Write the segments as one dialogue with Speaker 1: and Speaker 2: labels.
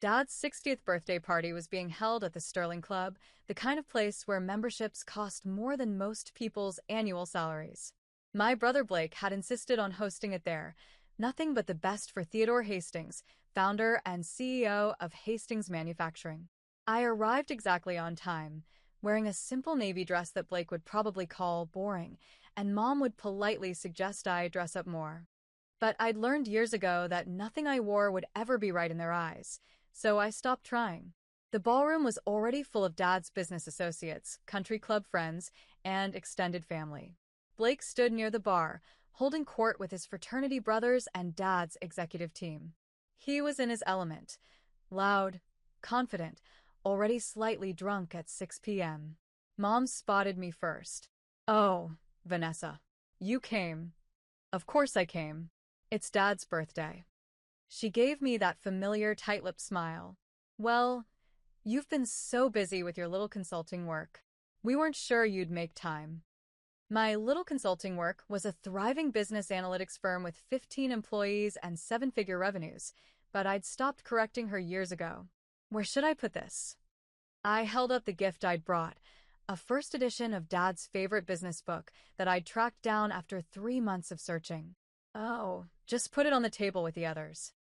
Speaker 1: Dad's 60th birthday party was being held at the Sterling Club, the kind of place where memberships cost more than most people's annual salaries. My brother Blake had insisted on hosting it there. Nothing but the best for Theodore Hastings, founder and CEO of Hastings Manufacturing. I arrived exactly on time, wearing a simple navy dress that Blake would probably call boring, and Mom would politely suggest I dress up more. But I'd learned years ago that nothing I wore would ever be right in their eyes, so I stopped trying. The ballroom was already full of Dad's business associates, country club friends, and extended family. Blake stood near the bar, holding court with his fraternity brothers and Dad's executive team. He was in his element, loud, confident, already slightly drunk at 6 p.m. Mom spotted me first. "Oh, Vanessa. You came." "Of course I came. It's Dad's birthday." She gave me that familiar tight-lipped smile. "Well, you've been so busy with your little consulting work. We weren't sure you'd make time." My little consulting work was a thriving business analytics firm with 15 employees and seven-figure revenues, but I'd stopped correcting her years ago. "Where should I put this?" I held up the gift I'd brought, a first edition of Dad's favorite business book that I'd tracked down after 3 months of searching. "Oh, just put it on the table with the others."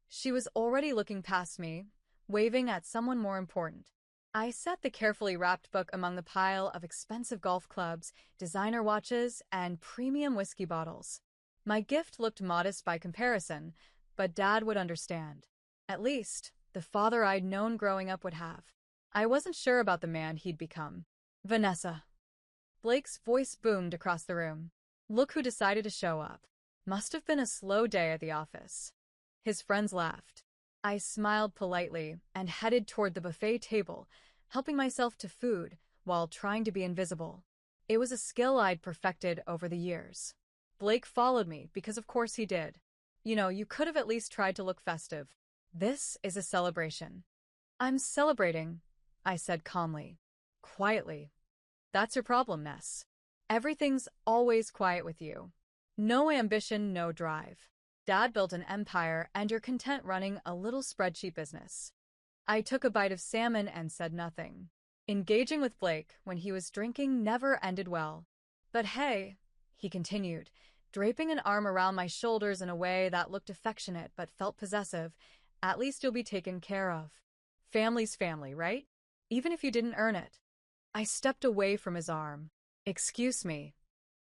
Speaker 1: She was already looking past me, waving at someone more important. I set the carefully wrapped book among the pile of expensive golf clubs, designer watches, and premium whiskey bottles. My gift looked modest by comparison, but Dad would understand. At least, the father I'd known growing up would have. I wasn't sure about the man he'd become. "Vanessa." Blake's voice boomed across the room. "Look who decided to show up. Must have been a slow day at the office." His friends laughed. I smiled politely and headed toward the buffet table, helping myself to food while trying to be invisible. It was a skill I'd perfected over the years. Blake followed me because of course he did. You could have at least tried to look festive. This is a celebration." "I'm celebrating," I said calmly. "Quietly." "That's your problem, Ness. Everything's always quiet with you. No ambition, no drive. Dad built an empire and you're content running a little spreadsheet business." I took a bite of salmon and said nothing. Engaging with Blake when he was drinking never ended well. "But hey," he continued, draping an arm around my shoulders in a way that looked affectionate but felt possessive, "at least you'll be taken care of. Family's family, right? Even if you didn't earn it." I stepped away from his arm. "Excuse me."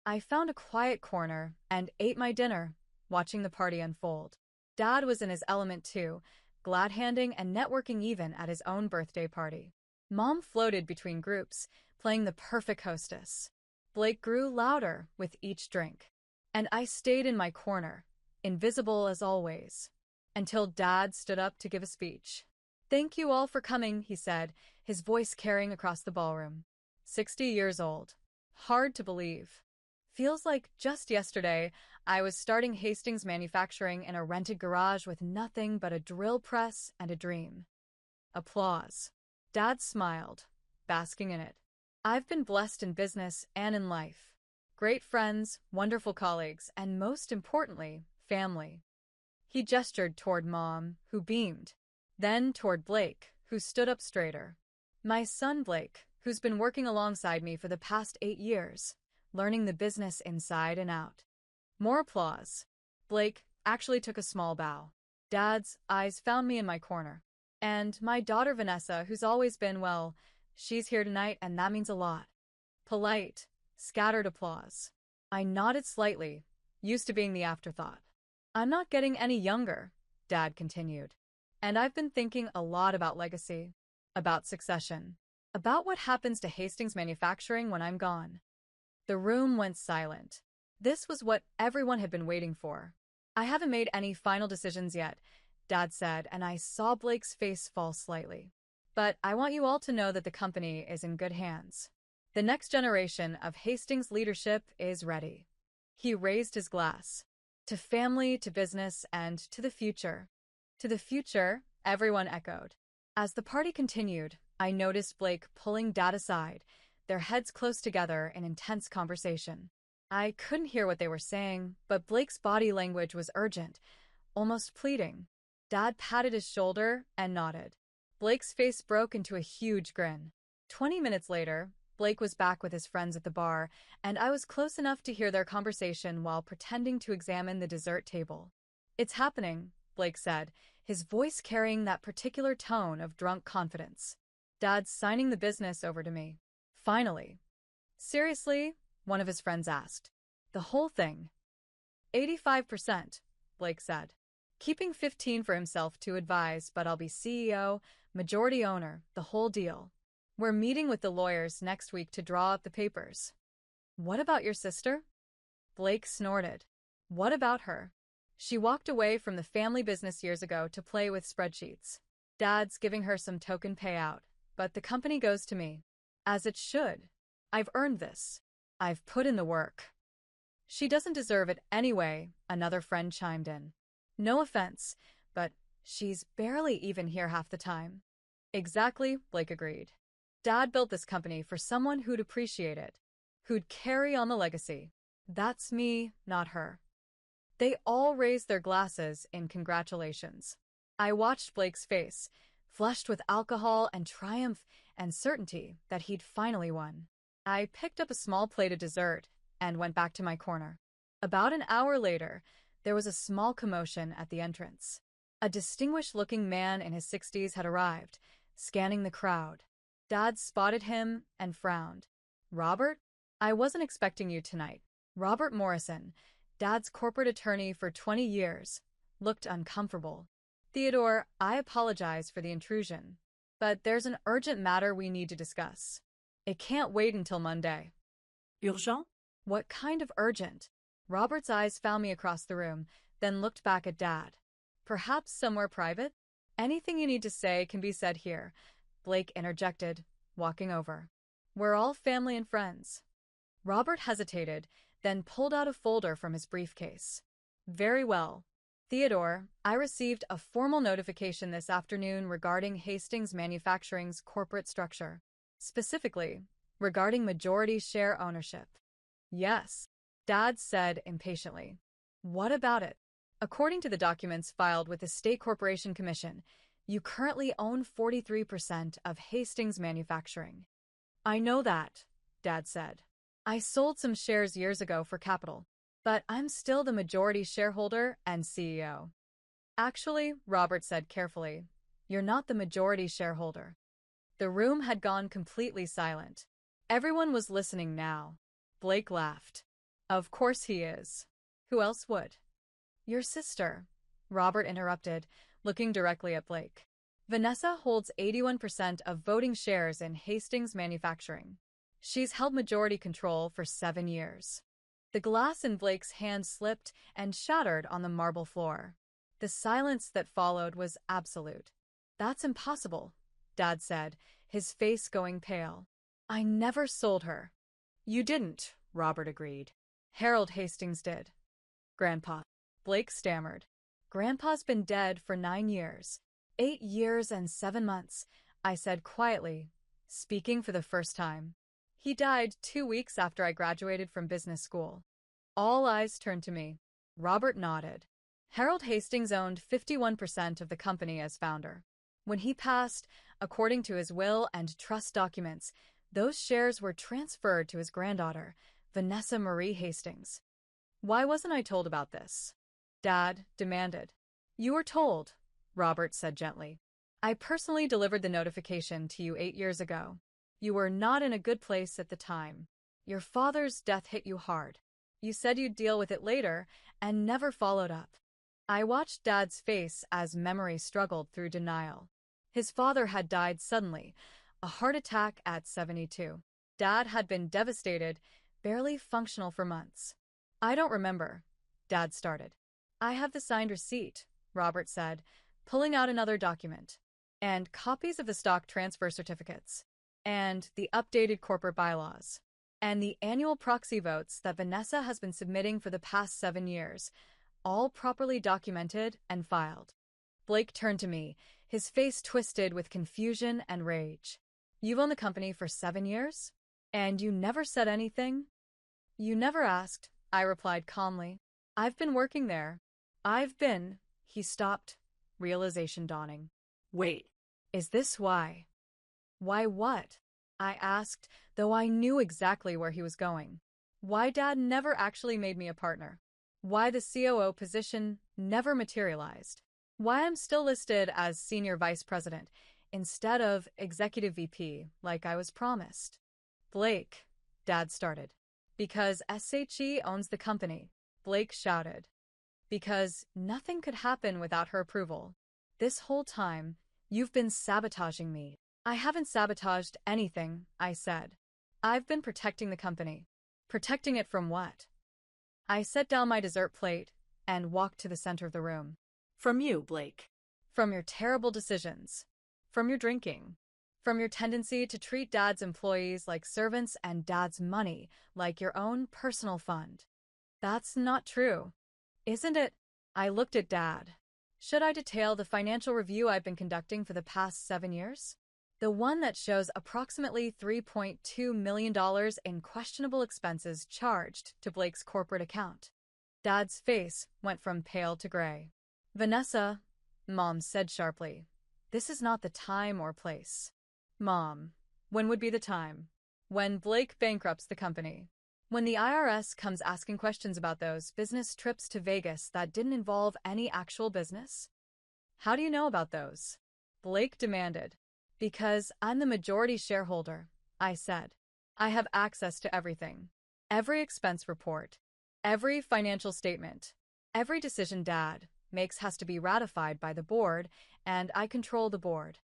Speaker 1: I found a quiet corner and ate my dinner, watching the party unfold. Dad was in his element too, glad-handing and networking even at his own birthday party. Mom floated between groups, playing the perfect hostess. Blake grew louder with each drink. And I stayed in my corner, invisible as always, until Dad stood up to give a speech. "Thank you all for coming," he said, his voice carrying across the ballroom. 60 years old. Hard to believe. Feels like just yesterday, I was starting Hastings Manufacturing in a rented garage with nothing but a drill press and a dream. Applause. Dad smiled, basking in it. "I've been blessed in business and in life. Great friends, wonderful colleagues, and most importantly, family." He gestured toward Mom, who beamed. Then toward Blake, who stood up straighter. "My son Blake, who's been working alongside me for the past 8 years. Learning the business inside and out." More applause. Blake actually took a small bow. Dad's eyes found me in my corner. "And my daughter Vanessa, who's always been, well, she's here tonight and that means a lot." Polite, scattered applause. I nodded slightly, used to being the afterthought. "I'm not getting any younger," Dad continued. "And I've been thinking a lot about legacy, about succession, about what happens to Hastings Manufacturing when I'm gone." The room went silent. This was what everyone had been waiting for. "I haven't made any final decisions yet," Dad said, and I saw Blake's face fall slightly. "But I want you all to know that the company is in good hands. The next generation of Hastings leadership is ready." He raised his glass. "To family, to business, and to the future." "To the future," everyone echoed. As the party continued, I noticed Blake pulling Dad aside, their heads close together in intense conversation. I couldn't hear what they were saying, but Blake's body language was urgent, almost pleading. Dad patted his shoulder and nodded. Blake's face broke into a huge grin. 20 minutes later, Blake was back with his friends at the bar, and I was close enough to hear their conversation while pretending to examine the dessert table. "It's happening," Blake said, his voice carrying that particular tone of drunk confidence. "Dad's signing the business over to me. Finally." "Seriously?" one of his friends asked. "The whole thing?" 85%, Blake said. "Keeping 15 for himself to advise, but I'll be CEO, majority owner, the whole deal. We're meeting with the lawyers next week to draw up the papers." "What about your sister?" Blake snorted. "What about her? She walked away from the family business years ago to play with spreadsheets. Dad's giving her some token payout, but the company goes to me. As it should. I've earned this. I've put in the work." "She doesn't deserve it anyway," another friend chimed in. "No offense, but she's barely even here half the time." "Exactly," Blake agreed. "Dad built this company for someone who'd appreciate it, who'd carry on the legacy. That's me, not her." They all raised their glasses in congratulations. I watched Blake's face, flushed with alcohol and triumph and certainty that he'd finally won. I picked up a small plate of dessert and went back to my corner. About an hour later, there was a small commotion at the entrance. A distinguished-looking man in his 60s had arrived, scanning the crowd. Dad spotted him and frowned. "Robert? I wasn't expecting you tonight." Robert Morrison, Dad's corporate attorney for 20 years, looked uncomfortable. "Theodore, I apologize for the intrusion, but there's an urgent matter we need to discuss. It can't wait until Monday."
Speaker 2: Urgent?
Speaker 1: "What kind of urgent?" Robert's eyes found me across the room, then looked back at Dad. "Perhaps somewhere private?" "Anything you need to say can be said here," Blake interjected, walking over. "We're all family and friends." Robert hesitated, then pulled out a folder from his briefcase. "Very well. Theodore, I received a formal notification this afternoon regarding Hastings Manufacturing's corporate structure. Specifically, regarding majority share ownership." "Yes," Dad said impatiently. "What about it?" "According to the documents filed with the State Corporation Commission, you currently own 43% of Hastings Manufacturing." "I know that," Dad said. "I sold some shares years ago for capital, but I'm still the majority shareholder and CEO." "Actually," Robert said carefully, "you're not the majority shareholder." The room had gone completely silent. Everyone was listening now. Blake laughed. "Of course he is. Who else would?" "Your sister," Robert interrupted, looking directly at Blake. "Vanessa holds 81% of voting shares in Hastings Manufacturing. She's held majority control for 7 years." The glass in Blake's hand slipped and shattered on the marble floor. The silence that followed was absolute. "That's impossible," Dad said, his face going pale. "I never sold her." "You didn't," Robert agreed. "Harold Hastings did." "Grandpa," Blake stammered. "Grandpa's been dead for 9 years. 8 years and 7 months, I said quietly, speaking for the first time. "He died 2 weeks after I graduated from business school." All eyes turned to me. Robert nodded. "Harold Hastings owned 51% of the company as founder. When he passed, according to his will and trust documents, those shares were transferred to his granddaughter, Vanessa Marie Hastings." "Why wasn't I told about this?" Dad demanded. "You were told," Robert said gently. "I personally delivered the notification to you 8 years ago. You were not in a good place at the time. Your father's death hit you hard. You said you'd deal with it later and never followed up." I watched Dad's face as memory struggled through denial. His father had died suddenly, a heart attack at 72. Dad had been devastated, barely functional for months. "I don't remember," Dad started. "I have the signed receipt," Robert said, pulling out another document. "And copies of the stock transfer certificates. And the updated corporate bylaws. And the annual proxy votes that Vanessa has been submitting for the past 7 years, all properly documented and filed." Blake turned to me, his face twisted with confusion and rage. "You've owned the company for 7 years? And you never said anything?" "You never asked," I replied calmly. "I've been working there." He stopped, realization dawning.
Speaker 2: Wait,
Speaker 1: Is this why? Why what? I asked, though I knew exactly where he was going. Why Dad never actually made me a partner? Why the COO position never materialized? Why I'm still listed as Senior Vice President instead of Executive VP like I was promised? Blake, Dad started. Because SHE owns the company, Blake shouted. Because nothing could happen without her approval. This whole time, you've been sabotaging me. I haven't sabotaged anything, I said. I've been protecting the company. Protecting it from what? I set down my dessert plate and walked to the center of the room.
Speaker 2: from you, Blake.
Speaker 1: From your terrible decisions. From your drinking. From your tendency to treat Dad's employees like servants and Dad's money like your own personal fund. That's not true. Isn't it? I looked at Dad. Should I detail the financial review I've been conducting for the past 7 years? The one that shows approximately $3.2 million in questionable expenses charged to Blake's corporate account. Dad's face went from pale to gray. Vanessa, Mom said sharply, this is not the time or place. Mom, when would be the time? When Blake bankrupts the company. When the IRS comes asking questions about those business trips to Vegas that didn't involve any actual business? How do you know about those? Blake demanded. Because I'm the majority shareholder, I said. I have access to everything. Every expense report. Every financial statement. Every decision Dad makes has to be ratified by the board, and I control the board.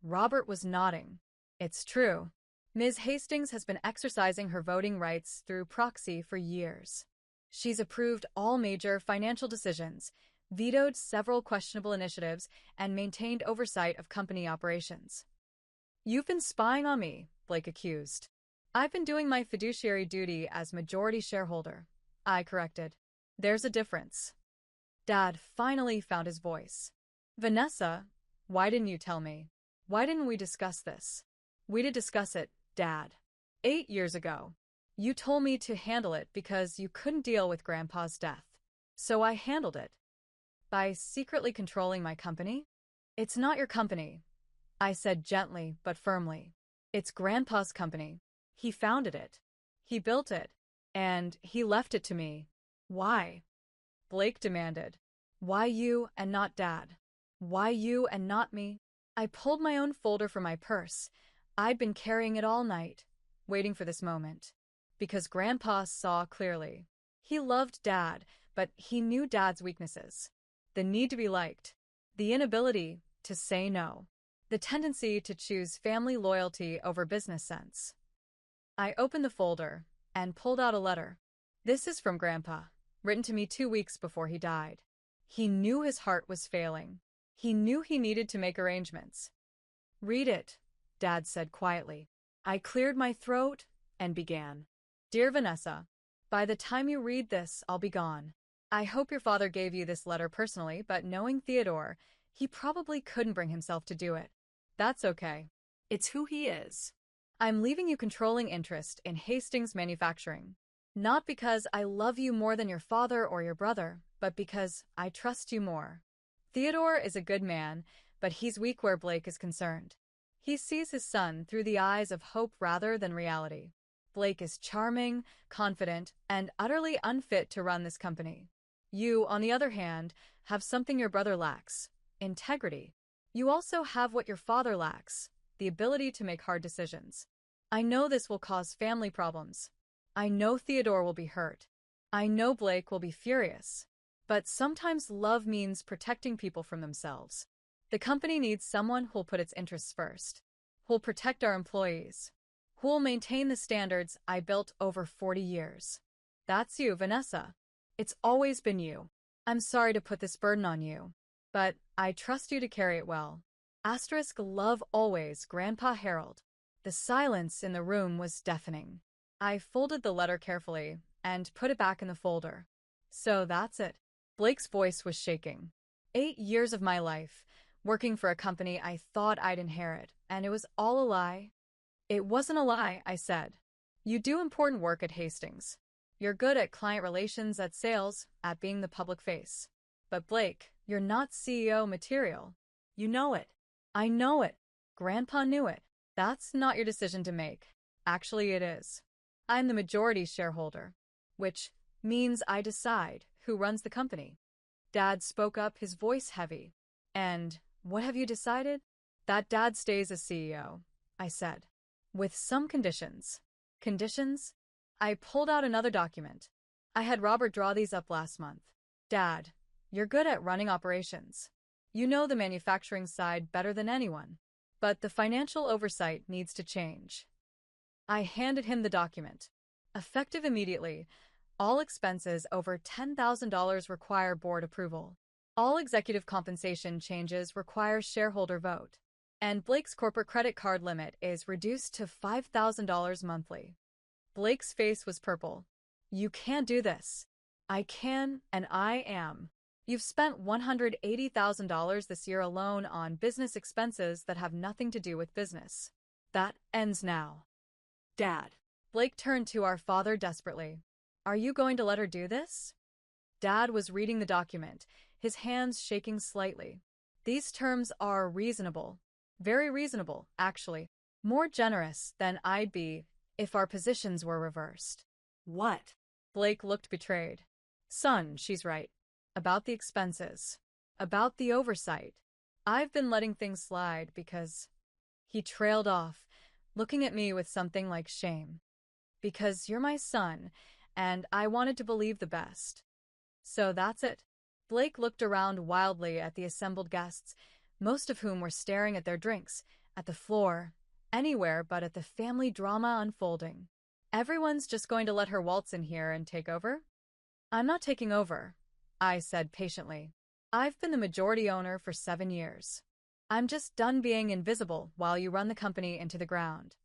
Speaker 1: Robert was nodding. It's true. Ms. Hastings has been exercising her voting rights through proxy for years. She's approved all major financial decisions, vetoed several questionable initiatives, and maintained oversight of company operations. You've been spying on me, Blake accused. I've been doing my fiduciary duty as majority shareholder, I corrected. There's a difference. Dad finally found his voice. Vanessa, why didn't you tell me? Why didn't we discuss this? We did discuss it, Dad. 8 years ago. You told me to handle it because you couldn't deal with Grandpa's death. So I handled it. By secretly controlling my company? It's not your company, I said gently but firmly. It's Grandpa's company. He founded it. He built it. And he left it to me. Why? Blake demanded. Why you and not Dad? Why you and not me? I pulled my own folder from my purse. I'd been carrying it all night, waiting for this moment. Because Grandpa saw clearly. He loved Dad, but he knew Dad's weaknesses. The need to be liked. The inability to say no. The tendency to choose family loyalty over business sense. I opened the folder and pulled out a letter. This is from Grandpa, written to me 2 weeks before he died. He knew his heart was failing. He knew he needed to make arrangements. Read it, Dad said quietly. I cleared my throat and began. Dear Vanessa, by the time you read this, I'll be gone. I hope your father gave you this letter personally, but knowing Theodore, he probably couldn't bring himself to do it. That's okay.
Speaker 2: It's who he is.
Speaker 1: I'm leaving you controlling interest in Hastings Manufacturing. Not because I love you more than your father or your brother, but because I trust you more. Theodore is a good man, but he's weak where Blake is concerned. He sees his son through the eyes of hope rather than reality. Blake is charming, confident, and utterly unfit to run this company. You, on the other hand, have something your brother lacks: integrity. You also have what your father lacks: the ability to make hard decisions. I know this will cause family problems. I know Theodore will be hurt. I know Blake will be furious. But sometimes love means protecting people from themselves. The company needs someone who'll put its interests first, who'll protect our employees, who'll maintain the standards I built over 40 years. That's you, Vanessa. It's always been you. I'm sorry to put this burden on you, but I trust you to carry it well. Asterisk love always, Grandpa Harold. The silence in the room was deafening. I folded the letter carefully and put it back in the folder. So that's it. Blake's voice was shaking. 8 years of my life, working for a company I thought I'd inherit, and it was all a lie. It wasn't a lie, I said. You do important work at Hastings. You're good at client relations, at sales, at being the public face. But Blake, You're not CEO material.
Speaker 2: You know it.
Speaker 1: I know it. Grandpa knew it. That's not your decision to make. Actually, it is. I'm the majority shareholder, which means I decide who runs the company. Dad spoke up, his voice heavy. And what have you decided? That Dad stays as CEO, I said. With some conditions. Conditions? I pulled out another document. I had Robert draw these up last month. Dad, you're good at running operations. You know the manufacturing side better than anyone. But the financial oversight needs to change. I handed him the document. Effective immediately, all expenses over $10,000 require board approval. All executive compensation changes require shareholder vote. And Blake's corporate credit card limit is reduced to $5,000 monthly. Blake's face was purple. You can't do this. I can, and I am. You've spent $180,000 this year alone on business expenses that have nothing to do with business. That ends now.
Speaker 2: Dad.
Speaker 1: Blake turned to our father desperately. Are you going to let her do this? Dad was reading the document, his hands shaking slightly. These terms are reasonable. Very reasonable, actually. More generous than I'd be if our positions were reversed.
Speaker 2: What?
Speaker 1: Blake looked betrayed. Son, she's right. About the expenses. About the oversight. I've been letting things slide because... He trailed off, looking at me with something like shame. Because you're my son, and I wanted to believe the best. So that's it. Blake looked around wildly at the assembled guests, most of whom were staring at their drinks, at the floor, anywhere but at the family drama unfolding. Everyone's just going to let her waltz in here and take over? I'm not taking over, I said patiently. I've been the majority owner for 7 years. I'm just done being invisible while you run the company into the ground.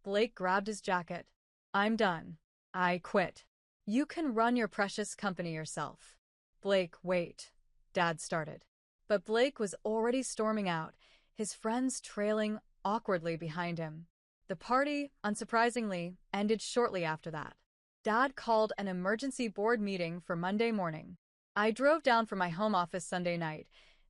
Speaker 1: Blake grabbed his jacket. I'm done. I quit. You can run your precious company yourself. Blake, wait. Dad started. But Blake was already storming out, his friends trailing awkwardly behind him. The party, unsurprisingly, ended shortly after that. Dad called an emergency board meeting for Monday morning. I drove down from my home office Sunday night,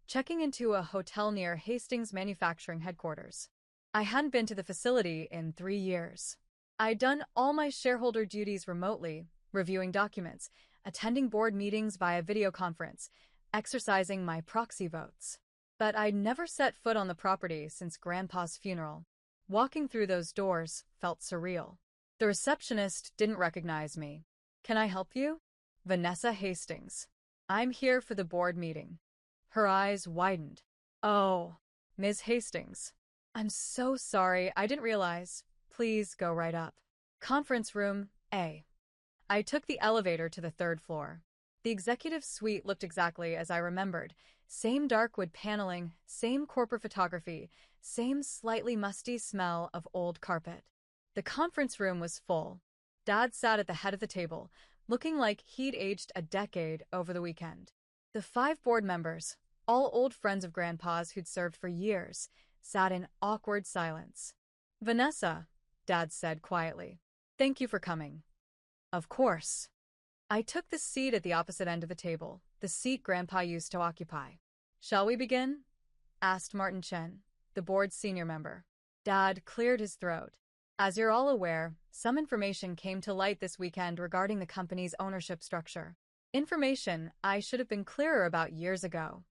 Speaker 1: checking into a hotel near Hastings Manufacturing Headquarters. I hadn't been to the facility in 3 years. I'd done all my shareholder duties remotely, reviewing documents, attending board meetings via video conference, exercising my proxy votes. But I'd never set foot on the property since Grandpa's funeral. Walking through those doors felt surreal. The receptionist didn't recognize me. Can I help you? Vanessa Hastings. I'm here for the board meeting. Her eyes widened. Oh, Ms. Hastings. I'm so sorry, I didn't realize. Please go right up. Conference room A. I took the elevator to the 3rd floor. The executive suite looked exactly as I remembered. Same dark wood paneling, same corporate photography, same slightly musty smell of old carpet. The conference room was full. Dad sat at the head of the table, looking like he'd aged a decade over the weekend. The 5 board members, all old friends of Grandpa's who'd served for years, sat in awkward silence. Vanessa, Dad said quietly. Thank you for coming. Of course. I took the seat at the opposite end of the table, the seat Grandpa used to occupy. Shall we begin? Asked Martin Chen, the board's senior member. Dad cleared his throat. As you're all aware, some information came to light this weekend regarding the company's ownership structure. Information I should have been clearer about years ago.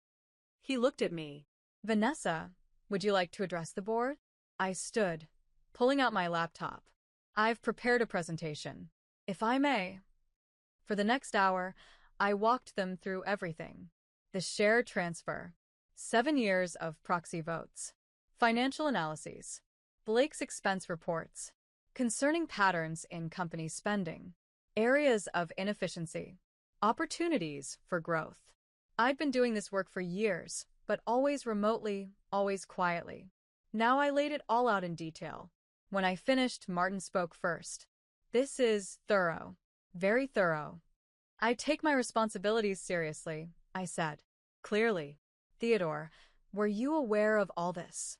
Speaker 2: He looked at me.
Speaker 1: Vanessa, would you like to address the board? I stood, pulling out my laptop. I've prepared a presentation. If I may. For the next hour, I walked them through everything. The share transfer, 7 years of proxy votes, financial analyses, Blake's expense reports, concerning patterns in company spending, areas of inefficiency, opportunities for growth. I'd been doing this work for years, but always remotely, always quietly. Now I laid it all out in detail. When I finished, Martin spoke first. This is thorough. Very thorough. I take my responsibilities seriously, I said. Clearly. Theodore, were you aware of all this?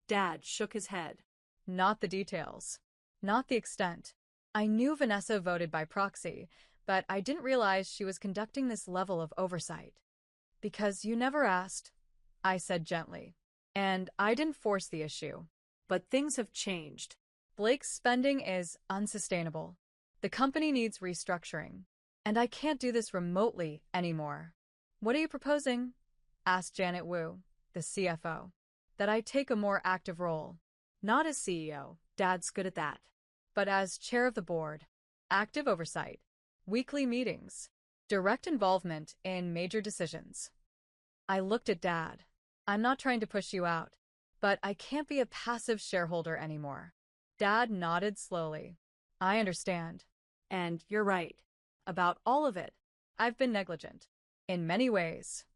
Speaker 2: Dad shook his head.
Speaker 1: Not the details. Not the extent. I knew Vanessa voted by proxy, but I didn't realize she was conducting this level of oversight. Because you never asked, I said gently. And I didn't force the issue.
Speaker 2: But things have changed.
Speaker 1: Blake's spending is unsustainable. The company needs restructuring. And I can't do this remotely anymore. What are you proposing? Asked Janet Wu, the CFO. That I take a more active role.
Speaker 2: Not as CEO. Dad's good at that.
Speaker 1: But as chair of the board. Active oversight. Weekly meetings. Direct involvement in major decisions. I looked at Dad. I'm not trying to push you out, but I can't be a passive shareholder anymore. Dad nodded slowly. I understand.
Speaker 2: And you're right. About all of it.
Speaker 1: I've been negligent. In many ways.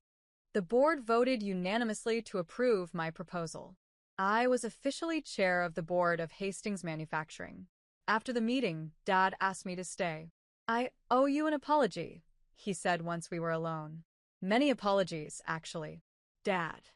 Speaker 1: The board voted unanimously to approve my proposal. I was officially chair of the board of Hastings Manufacturing. After the meeting, Dad asked me to stay. I owe you an apology, he said once we were alone. Many apologies, actually.
Speaker 2: Dad.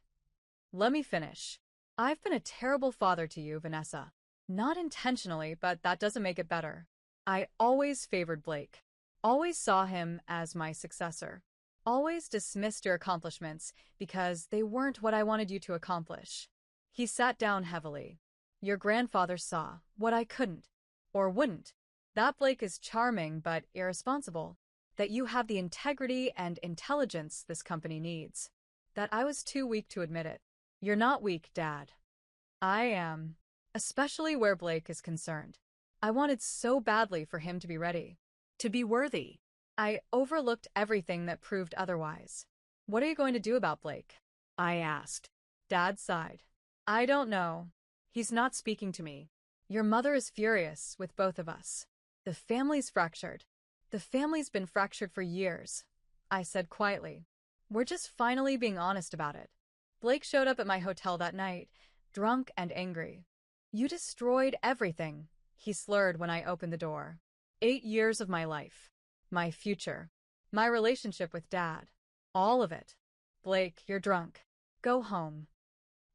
Speaker 1: Let me finish. I've been a terrible father to you, Vanessa. Not intentionally, but that doesn't make it better. I always favored Blake. Always saw him as my successor. Always dismissed your accomplishments because they weren't what I wanted you to accomplish. He sat down heavily. Your grandfather saw what I couldn't, or wouldn't. That Blake is charming but irresponsible. That you have the integrity and intelligence this company needs. That I was too weak to admit it. You're not weak, Dad. I am. Especially where Blake is concerned. I wanted so badly for him to be ready.
Speaker 2: To be worthy.
Speaker 1: I overlooked everything that proved otherwise. What are you going to do about Blake?
Speaker 2: I asked.
Speaker 1: Dad sighed. I don't know.
Speaker 2: He's not speaking to me.
Speaker 1: Your mother is furious with both of us. The family's fractured. The family's been fractured for years, I said quietly. We're just finally being honest about it. Blake showed up at my hotel that night, drunk and angry. You destroyed everything, he slurred when I opened the door. 8 years of my life. My future. My relationship with Dad. All of it. Blake, you're drunk. Go home.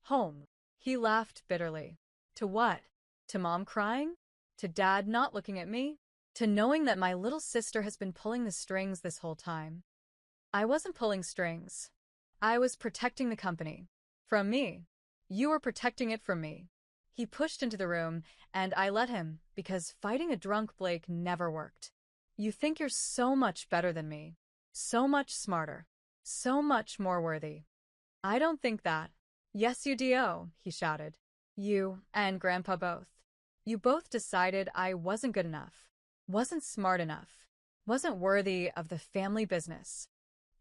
Speaker 1: Home. He laughed bitterly. To what? To Mom crying? To Dad not looking at me? To knowing that my little sister has been pulling the strings this whole time? I wasn't pulling strings. I was protecting the company. From me. You were protecting it from me. He pushed into the room, and I let him, because fighting a drunk Blake never worked. You think you're so much better than me. So much smarter. So much more worthy. I don't think that. Yes, you do, he shouted. You and Grandpa both. You both decided I wasn't good enough. Wasn't smart enough. Wasn't worthy of the family business.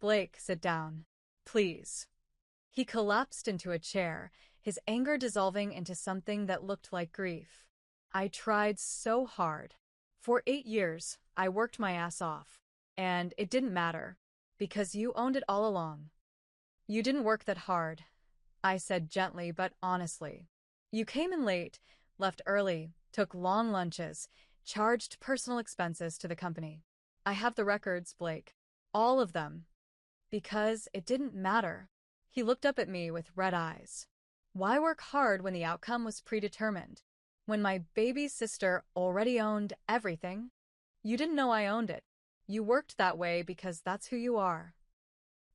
Speaker 1: Blake, sit down. Please. He collapsed into a chair, his anger dissolving into something that looked like grief. I tried so hard. For 8 years, I worked my ass off. And it didn't matter, because you owned it all along. You didn't work that hard, I said gently but honestly. You came in late, left early, took long lunches, charged personal expenses to the company. I have the records, Blake. All of them. Because it didn't matter. He looked up at me with red eyes. Why work hard when the outcome was predetermined? When my baby sister already owned everything? You didn't know I owned it. You worked that way because that's who you are.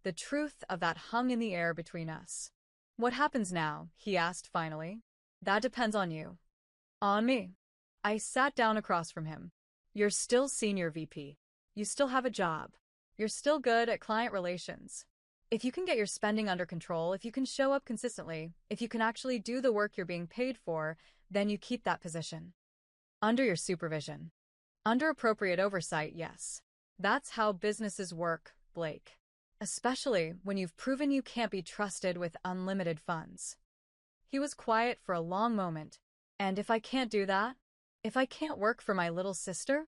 Speaker 1: The truth of that hung in the air between us. What happens now? He asked finally. That depends on you. On me. I sat down across from him. You're still senior VP. You still have a job. You're still good at client relations. If you can get your spending under control, if you can show up consistently, if you can actually do the work you're being paid for, then you keep that position. Under your supervision. Under appropriate oversight, yes. That's how businesses work, Blake. Especially when you've proven you can't be trusted with unlimited funds. He was quiet for a long moment. And if I can't do that? If I can't work for my little sister?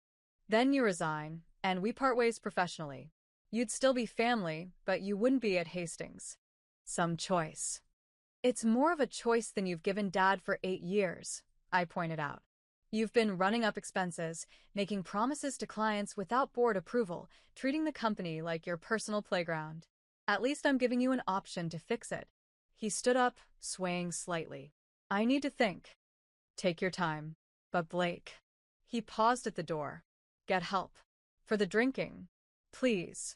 Speaker 1: Then you resign, and we part ways professionally. You'd still be family, but you wouldn't be at Hastings. Some choice. It's more of a choice than you've given Dad for 8 years, I pointed out. You've been running up expenses, making promises to clients without board approval, treating the company like your personal playground. At least I'm giving you an option to fix it. He stood up, swaying slightly. I need to think. Take your time. But Blake. He paused at the door. Get help. For the drinking. Please.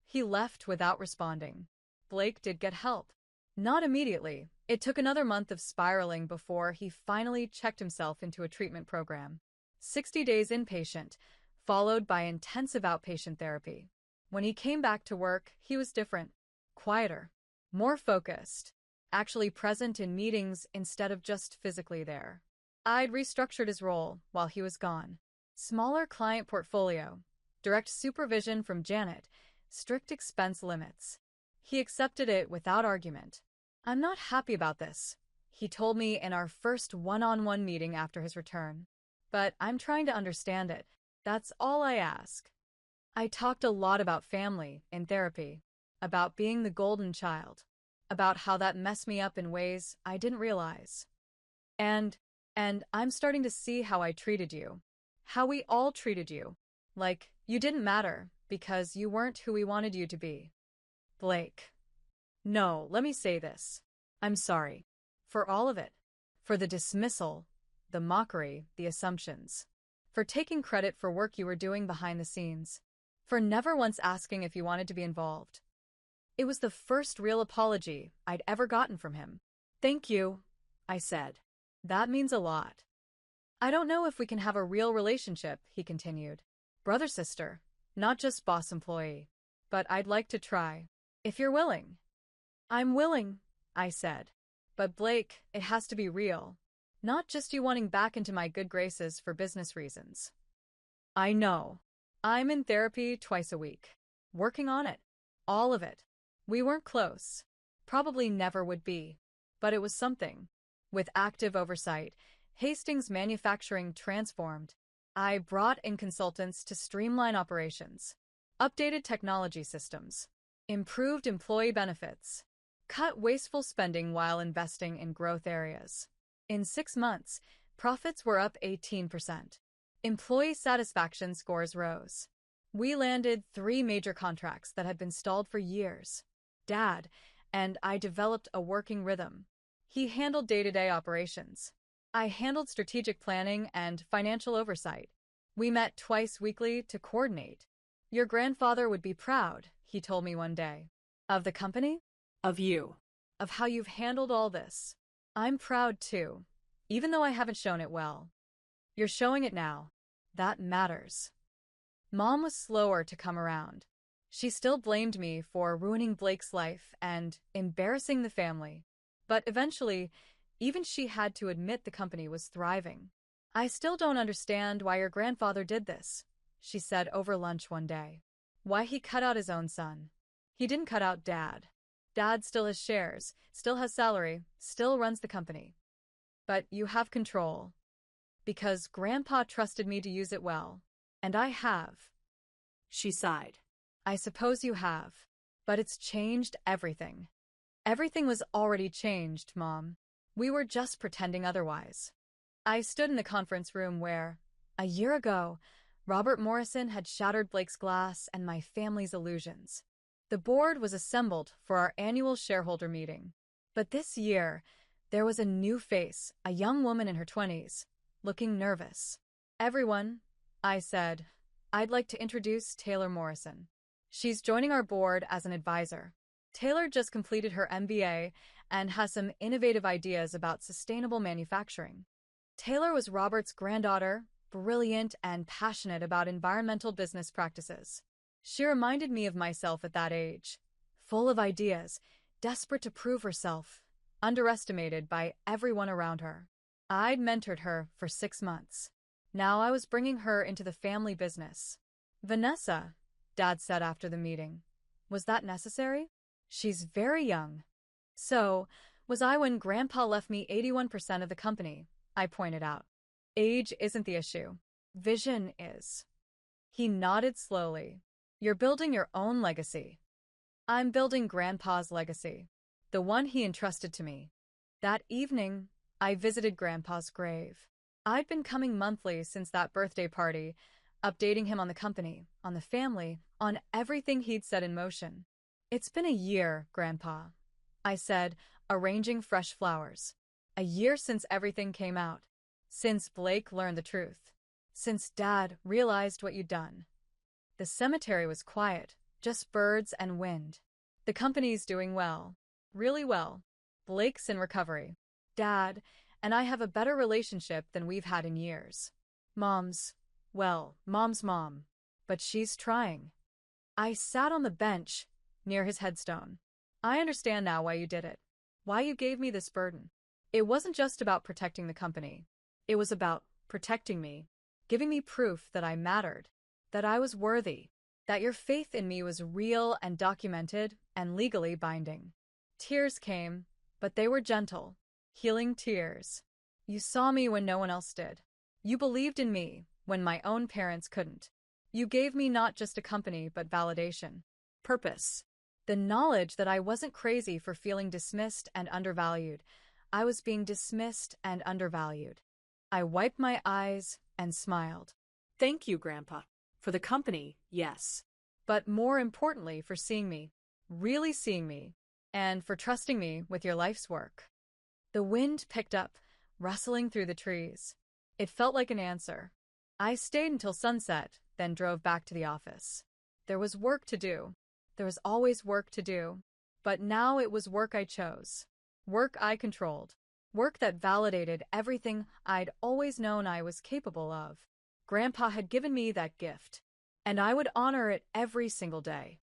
Speaker 1: He left without responding. Blake did get help. Not immediately. It took another month of spiraling before he finally checked himself into a treatment program. 60 days inpatient, followed by intensive outpatient therapy. When he came back to work, he was different. Quieter. More focused. Actually present in meetings instead of just physically there. I'd restructured his role while he was gone. Smaller client portfolio. Direct supervision from Janet. Strict expense limits. He accepted it without argument. "I'm not happy about this," he told me in our first one-on-one meeting after his return. "But I'm trying to understand it. That's all I ask." I talked a lot about family in therapy, about being the golden child, about how that messed me up in ways I didn't realize. And I'm starting to see how I treated you. How we all treated you. Like, you didn't matter because you weren't who we wanted you to be. Blake. No, let me say this. I'm sorry. For all of it. For the dismissal, the mockery, the assumptions. For taking credit for work you were doing behind the scenes. For never once asking if you wanted to be involved. It was the first real apology I'd ever gotten from him. "Thank you," I said. "That means a lot." "I don't know if we can have a real relationship," he continued. "Brother-sister, not just boss-employee. But I'd like to try. If you're willing." "I'm willing," I said. "But Blake, it has to be real. Not just you wanting back into my good graces for business reasons." "I know. I'm in therapy twice a week. Working on it. All of it. We weren't close. Probably never would be. But it was something. With active oversight, Hastings Manufacturing transformed. I brought in consultants to streamline operations. Updated technology systems. Improved employee benefits. Cut wasteful spending while investing in growth areas. In 6 months, profits were up 18%. Employee satisfaction scores rose. We landed 3 major contracts that had been stalled for years. Dad and I developed a working rhythm. He handled day-to-day operations. I handled strategic planning and financial oversight. We met twice weekly to coordinate. "Your grandfather would be proud," he told me one day. "Of the company?
Speaker 2: Of you.
Speaker 1: Of how you've handled all this. I'm proud too, even though I haven't shown it well. You're showing it now. That matters." Mom was slower to come around. She still blamed me for ruining Blake's life and embarrassing the family. But eventually, even she had to admit the company was thriving. "I still don't understand why your grandfather did this," she said over lunch one day. "Why he cut out his own son. He didn't cut out Dad. Dad still has shares, still has salary, still runs the company. But you have control. Because Grandpa trusted me to use it well. And I have."
Speaker 2: She sighed.
Speaker 1: "I suppose you have. But it's changed everything." "Everything was already changed, Mom. We were just pretending otherwise." I stood in the conference room where, a year ago, Robert Morrison had shattered Blake's glass and my family's illusions. The board was assembled for our annual shareholder meeting. But this year, there was a new face, a young woman in her 20s, looking nervous. "Everyone," I said, "I'd like to introduce Taylor Morrison. She's joining our board as an advisor." Taylor just completed her MBA and has some innovative ideas about sustainable manufacturing. Taylor was Robert's granddaughter, brilliant and passionate about environmental business practices. She reminded me of myself at that age, full of ideas, desperate to prove herself, underestimated by everyone around her. I'd mentored her for 6 months. Now I was bringing her into the family business. "Vanessa," Dad said after the meeting, "was that necessary? She's very young." "So, was I when Grandpa left me 81% of the company," I pointed out. "Age isn't the issue. Vision is." He nodded slowly. "You're building your own legacy." "I'm building Grandpa's legacy. The one he entrusted to me." That evening, I visited Grandpa's grave. I'd been coming monthly since that birthday party, updating him on the company, on the family, on everything he'd set in motion. "It's been a year, Grandpa," I said, arranging fresh flowers. "A year since everything came out. Since Blake learned the truth. Since Dad realized what you'd done." The cemetery was quiet, just birds and wind. The company's doing well. Really well. Blake's in recovery. Dad and I have a better relationship than we've had in years. Mom's mom. But she's trying. I sat on the bench near his headstone. I understand now why you did it. Why you gave me this burden. It wasn't just about protecting the company. It was about protecting me, giving me proof that I mattered, that I was worthy, that your faith in me was real and documented and legally binding. Tears came, but they were gentle, healing tears. You saw me when no one else did. You believed in me when my own parents couldn't. You gave me not just a company, but validation. Purpose. The knowledge that I wasn't crazy for feeling dismissed and undervalued. I was being dismissed and undervalued. I wiped my eyes and smiled.
Speaker 2: Thank you, Grandpa. For the company, yes.
Speaker 1: But more importantly, for seeing me, really seeing me, and for trusting me with your life's work. The wind picked up, rustling through the trees. It felt like an answer. I stayed until sunset, then drove back to the office. There was work to do. There was always work to do. But now it was work I chose. Work I controlled. Work that validated everything I'd always known I was capable of. Grandpa had given me that gift, and I would honor it every single day.